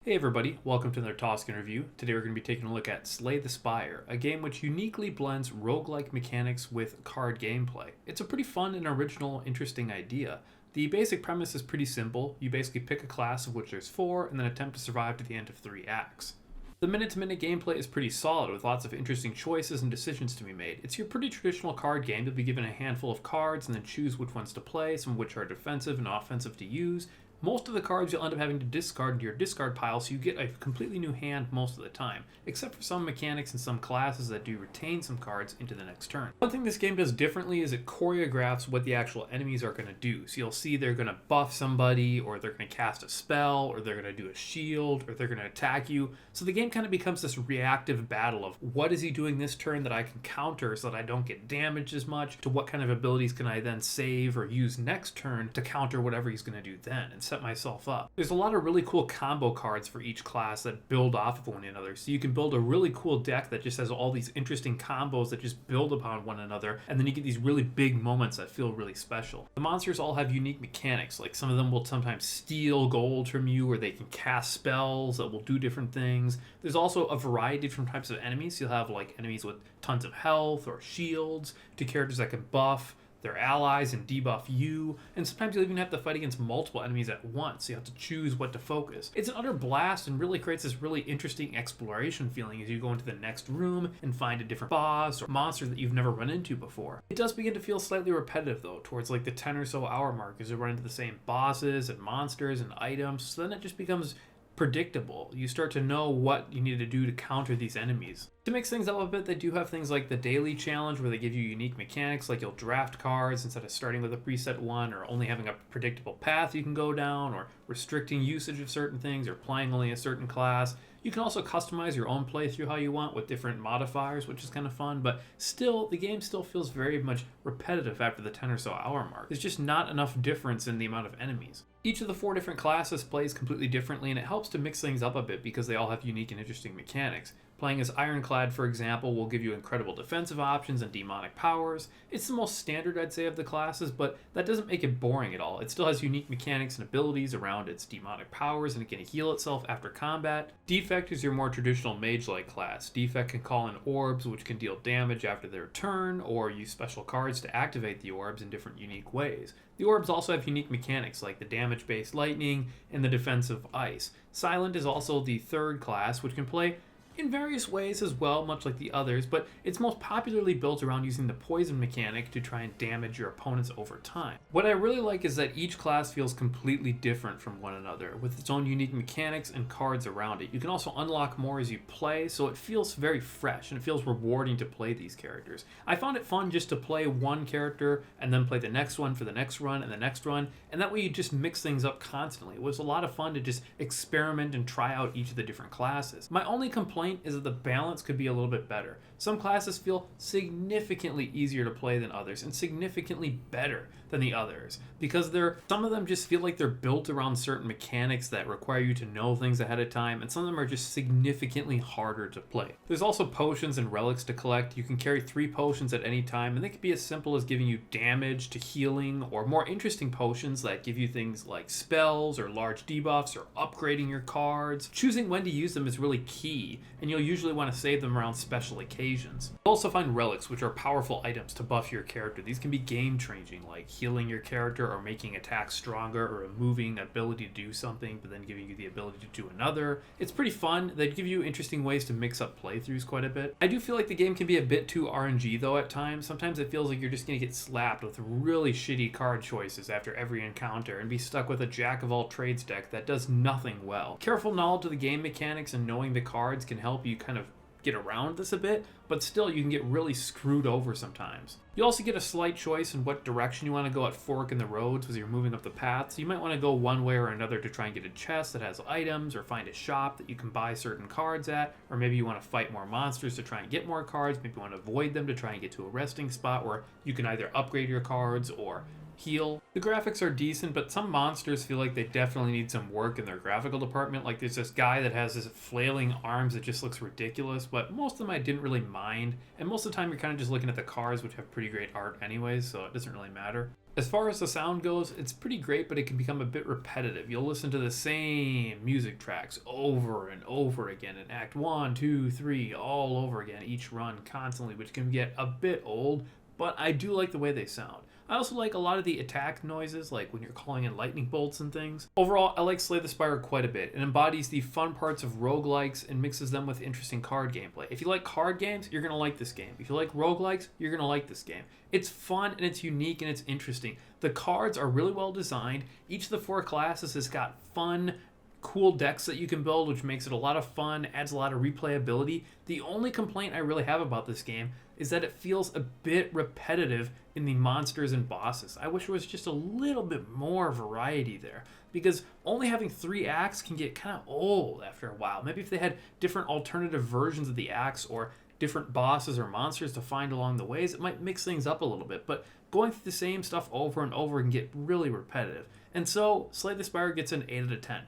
Hey everybody, welcome to another Tausken review. Today we're going to be taking a look at Slay the Spire, a game which uniquely blends roguelike mechanics with card gameplay. It's a pretty fun and original, interesting idea. The basic premise is pretty simple. You basically pick a class of which there's 4 and then attempt to survive to the end of 3 acts. The minute-to-minute gameplay is pretty solid with lots of interesting choices and decisions to be made. It's your pretty traditional card game. You'll be given a handful of cards and then choose which ones to play, some of which are defensive and offensive to use. Most of the cards you'll end up having to discard into your discard pile, so you get a completely new hand most of the time, except for some mechanics and some classes that do retain some cards into the next turn. One thing this game does differently is it choreographs what the actual enemies are going to do. So you'll see they're going to buff somebody, or they're going to cast a spell, or they're going to do a shield, or they're going to attack you. So the game kind of becomes this reactive battle of what is he doing this turn that I can counter so that I don't get damaged as much, to what kind of abilities can I then save or use next turn to counter whatever he's going to do then, and set myself up. There's a lot of really cool combo cards for each class that build off of one another, so you can build a really cool deck that just has all these interesting combos that just build upon one another, and then you get these really big moments that feel really special. The monsters all have unique mechanics, like some of them will sometimes steal gold from you, or they can cast spells that will do different things. There's also a variety of different types of enemies. You'll have like enemies with tons of health or shields, to characters that can buff their allies and debuff you, and sometimes you'll even have to fight against multiple enemies at once, so you have to choose what to focus. It's an utter blast and really creates this really interesting exploration feeling as you go into the next room and find a different boss or monster that you've never run into before. It does begin to feel slightly repetitive though, towards like the 10 or so hour mark, as you run into the same bosses and monsters and items, so then it just becomes predictable. You start to know what you need to do to counter these enemies. To mix things up a bit, they do have things like the daily challenge, where they give you unique mechanics, like you'll draft cards instead of starting with a preset one, or only having a predictable path you can go down, or restricting usage of certain things, or playing only a certain class. You can also customize your own playthrough how you want with different modifiers, which is kind of fun, but still, the game still feels very much repetitive after the 10 or so hour mark. There's just not enough difference in the amount of enemies. Each of the 4 different classes plays completely differently, and it helps to mix things up a bit because they all have unique and interesting mechanics. Playing as Ironclad, for example, will give you incredible defensive options and demonic powers. It's the most standard, I'd say, of the classes, but that doesn't make it boring at all. It still has unique mechanics and abilities around its demonic powers, and it can heal itself after combat. Defect is your more traditional mage-like class. Defect can call in orbs, which can deal damage after their turn, or use special cards to activate the orbs in different unique ways. The orbs also have unique mechanics, like the damage-based lightning and the defensive ice. Silent is also the 3rd class, which can play in various ways as well, much like the others, but it's most popularly built around using the poison mechanic to try and damage your opponents over time. What I really like is that each class feels completely different from one another, with its own unique mechanics and cards around it. You can also unlock more as you play, so it feels very fresh, and it feels rewarding to play these characters. I found it fun just to play one character, and then play the next one for the next run, and the next run, and that way you just mix things up constantly. It was a lot of fun to just experiment and try out each of the different classes. My only complaint is that the balance could be a little bit better. Some classes feel significantly easier to play than others, and significantly better than the others, because some of them just feel like they're built around certain mechanics that require you to know things ahead of time, and some of them are just significantly harder to play. There's also potions and relics to collect. You can carry 3 potions at any time, and they can be as simple as giving you damage to healing, or more interesting potions that give you things like spells or large debuffs or upgrading your cards. Choosing when to use them is really key, and you'll usually want to save them around special occasions. You'll also find relics, which are powerful items to buff your character. These can be game-changing, like healing your character, or making attacks stronger, or removing ability to do something but then giving you the ability to do another. It's pretty fun. They give you interesting ways to mix up playthroughs quite a bit. I do feel like the game can be a bit too RNG though at times. Sometimes it feels like you're just going to get slapped with really shitty card choices after every encounter and be stuck with a jack-of-all-trades deck that does nothing well. Careful knowledge of the game mechanics and knowing the cards can help you kind of get around this a bit, but still you can get really screwed over sometimes. You also get a slight choice in what direction you want to go at fork in the roads as you're moving up the path, so you might want to go one way or another to try and get a chest that has items, or find a shop that you can buy certain cards at, or maybe you want to fight more monsters to try and get more cards, maybe you want to avoid them to try and get to a resting spot where you can either upgrade your cards or heal. The graphics are decent, but some monsters feel like they definitely need some work in their graphical department. Like there's this guy that has his flailing arms that just looks ridiculous, but most of them I didn't really mind, and most of the time you're kind of just looking at the cards, which have pretty great art anyways, so it doesn't really matter. As far as the sound goes, it's pretty great, but it can become a bit repetitive. You'll listen to the same music tracks over and over again in Act 1, 2, 3, all over again, each run constantly, which can get a bit old, but I do like the way they sound. I also like a lot of the attack noises, like when you're calling in lightning bolts and things. Overall, I like Slay the Spire quite a bit. It embodies the fun parts of roguelikes and mixes them with interesting card gameplay. If you like card games, you're going to like this game. If you like roguelikes, you're going to like this game. It's fun and it's unique and it's interesting. The cards are really well designed. Each of the 4 classes has got fun, cool decks that you can build, which makes it a lot of fun, adds a lot of replayability. The only complaint I really have about this game is that it feels a bit repetitive in the monsters and bosses. I wish there was just a little bit more variety there, because only having 3 acts can get kind of old after a while. Maybe if they had different alternative versions of the acts or different bosses or monsters to find along the ways, it might mix things up a little bit. But going through the same stuff over and over can get really repetitive. And so, Slay the Spire gets an 8 out of 10.